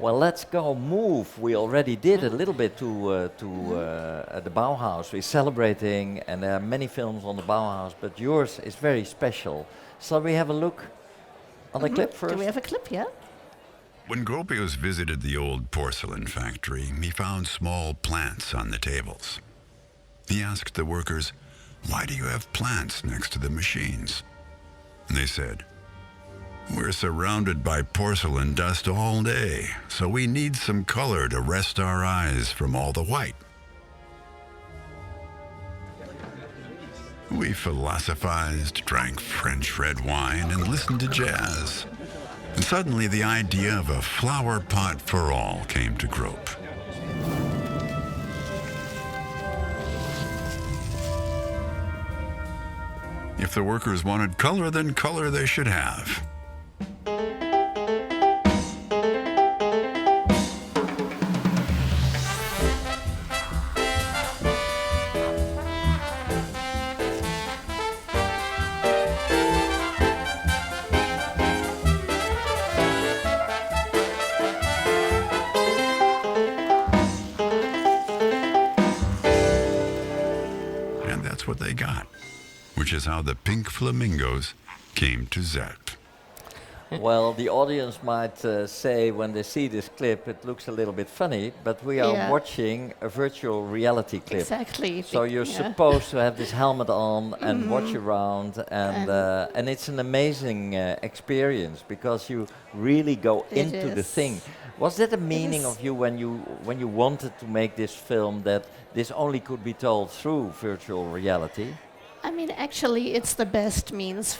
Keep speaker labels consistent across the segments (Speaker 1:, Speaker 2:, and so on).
Speaker 1: Well, let's go move. We already did a little bit to the Bauhaus. We're celebrating, and there are many films on the Bauhaus, but yours is very special. Shall we have a look on the clip first?
Speaker 2: Do we have a clip, yeah?
Speaker 3: When Gropius visited the old porcelain factory, he found small plants on the tables. He asked the workers, "Why do you have plants next to the machines?" And they said, "We're surrounded by porcelain dust all day, so we need some color to rest our eyes from all the white." We philosophized, drank French red wine, and listened to jazz. And suddenly the idea of a flower pot for all came to Grop. If the workers wanted color, then color they should have. And that's what they got, which is how the pink flamingos came to Zep.
Speaker 1: Well, the audience might say when they see this clip, it looks a little bit funny, but we are watching a virtual reality clip.
Speaker 2: Exactly.
Speaker 1: So you're supposed to have this helmet on and watch around, and it's an amazing experience because you really go into the thing. Was that the meaning of you when you wanted to make this film, that this only could be told through virtual reality?
Speaker 2: I mean, actually, it's the best means.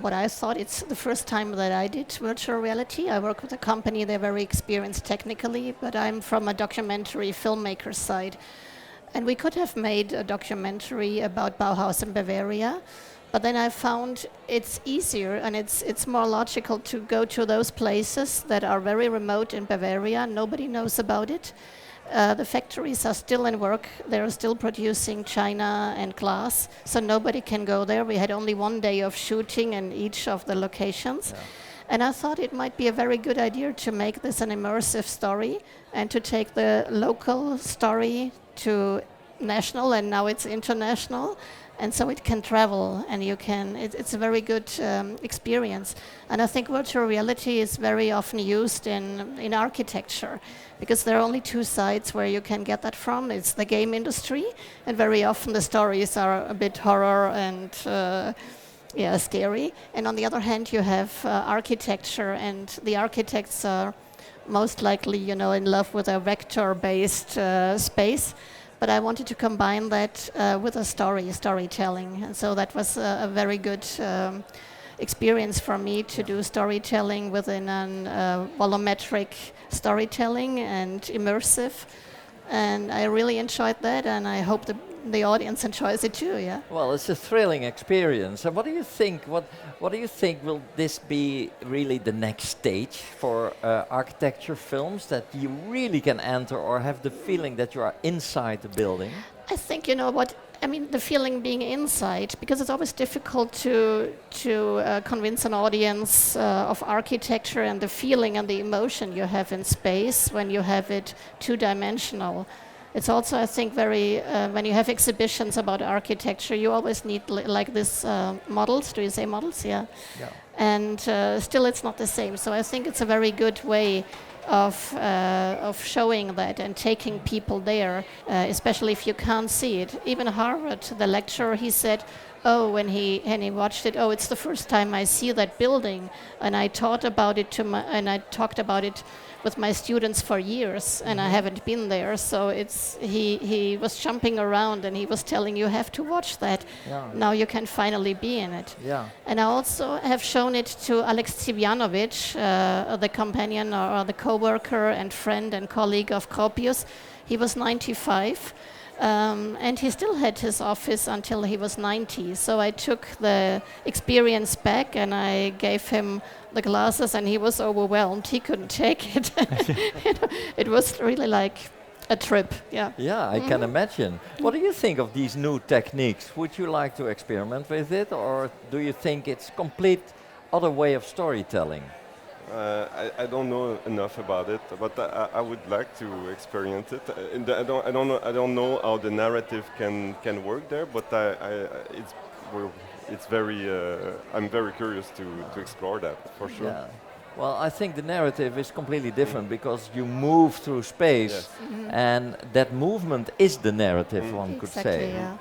Speaker 2: What I thought, it's the first time that I did virtual reality. I work with a company, they're very experienced technically, but I'm from a documentary filmmaker side. And we could have made a documentary about Bauhaus in Bavaria, but then I found it's easier and it's more logical to go to those places that are very remote in Bavaria. Nobody knows about it. The factories are still in work. They're still producing china and glass, so nobody can go there. We had only one day of shooting in each of the locations. Yeah. And I thought it might be a very good idea to make this an immersive story and to take the local story to national, and now it's international. And so it can travel, and you can. It's a very good experience. And I think virtual reality is very often used in architecture, because there are only two sides where you can get that from. It's the game industry, and very often the stories are a bit horror and scary. And on the other hand, you have architecture, and the architects are most likely, in love with a vector-based space. But I wanted to combine that with a storytelling. And so that was a very good experience for me to do storytelling within a volumetric storytelling and immersive. And I really enjoyed that, and I hope the audience enjoys it too, yeah.
Speaker 1: Well, it's a thrilling experience. And what do you think? What do you think, will this be really the next stage for architecture films, that you really can enter or have the feeling that you are inside the building?
Speaker 2: I think, the feeling being inside, because it's always difficult to convince an audience of architecture and the feeling and the emotion you have in space when you have it two-dimensional. It's also, I think, very, when you have exhibitions about architecture, you always need like this models. Do you say models? Yeah. And still it's not the same. So I think it's a very good way of showing that and taking people there, especially if you can't see it. Even Harvard, the lecturer, he said, when he watched it, it's the first time I see that building, and I thought about it and I talked about it with my students for years, and I haven't been there. So he was jumping around, and he was telling, you have to watch that. Yeah. Now you can finally be in it. Yeah. And I also have shown it to Alex Tsivjanovic, the companion or the co-worker and friend and colleague of Gropius. He was 95. And he still had his office until he was 90. So I took the experience back, and I gave him the glasses, and he was overwhelmed. He couldn't take it. It was really like a trip. Yeah.
Speaker 1: Yeah, I can imagine. What do you think of these new techniques? Would you like to experiment with it, or do you think it's complete other way of storytelling?
Speaker 4: I don't know enough about it, but I would like to experience it. I don't know how the narrative can work there, but it's very. I'm very curious to explore that for sure.
Speaker 1: Yeah. Well, I think the narrative is completely different because you move through space,
Speaker 4: Yes.
Speaker 1: and that movement is the narrative, one could
Speaker 2: Exactly,
Speaker 1: say.
Speaker 2: yeah.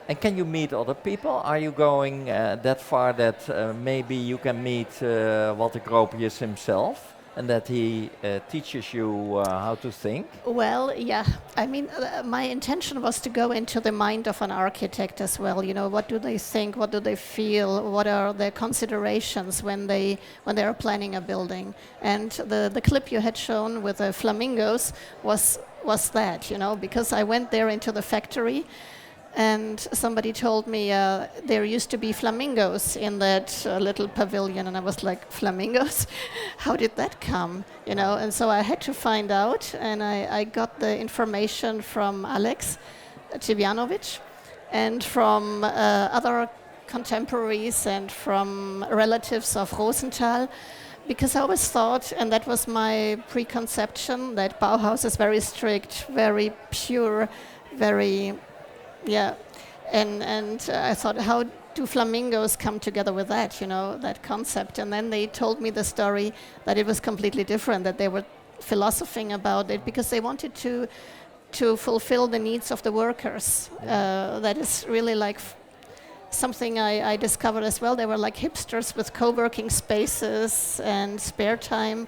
Speaker 1: And can you meet other people? Are you going that far that maybe you can meet Walter Gropius himself, and that he teaches you how to think?
Speaker 2: Well, yeah. I mean, my intention was to go into the mind of an architect as well. You know, what do they think? What do they feel? What are their considerations when they are planning a building? And the clip you had shown with the flamingos was that, you know, because I went there into the factory. And somebody told me there used to be flamingos in that little pavilion, and I was like, flamingos? How did that come? You know, and so I had to find out, and I got the information from Alex Tibjanovic and from other contemporaries and from relatives of Rosenthal, because I always thought, and that was my preconception, that Bauhaus is very strict, very pure, very... Yeah, and I thought, how do flamingos come together with that, you know, that concept? And then they told me the story that it was completely different, that they were philosophing about it because they wanted to fulfill the needs of the workers. That is really like something I discovered as well. They were like hipsters with co-working spaces and spare time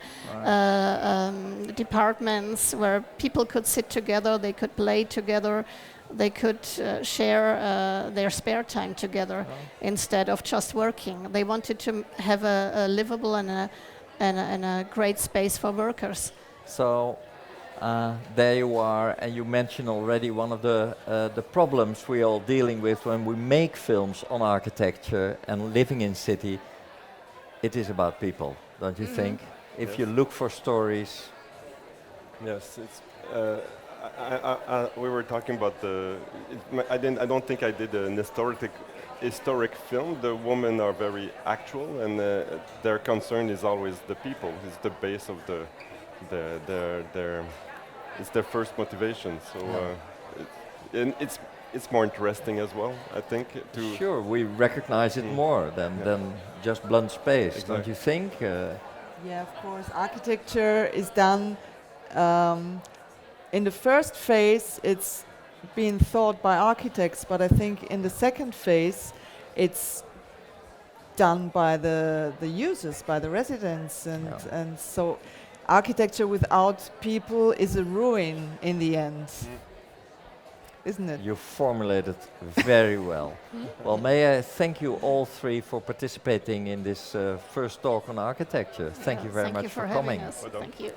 Speaker 2: departments where people could sit together, they could play together. They could share their spare time together instead of just working. They wanted to have a livable and a great space for workers.
Speaker 1: So there you are, and you mentioned already one of the problems we are dealing with when we make films on architecture and living in city. It is about people, don't you think? If
Speaker 4: Yes.
Speaker 1: you look for stories.
Speaker 4: Yes, it's. We were talking about the. I don't think I did an historic film. The women are very actual, and their concern is always the people. It's the base of it's their first motivation. So, and it's more interesting as well. I think.
Speaker 1: Sure, we recognize it more than just blunt space,
Speaker 4: Exactly.
Speaker 1: don't you think?
Speaker 5: Yeah, of course. Architecture is done. In the first phase, it's being thought by architects, but I think in the second phase, it's done by the users, by the residents, and so architecture without people is a ruin in the end, isn't it?
Speaker 1: You formulated very well. Well, may I thank you all three for participating in this first talk on architecture. Thank you very much for coming.
Speaker 2: Us.
Speaker 4: Well done.
Speaker 2: Thank you.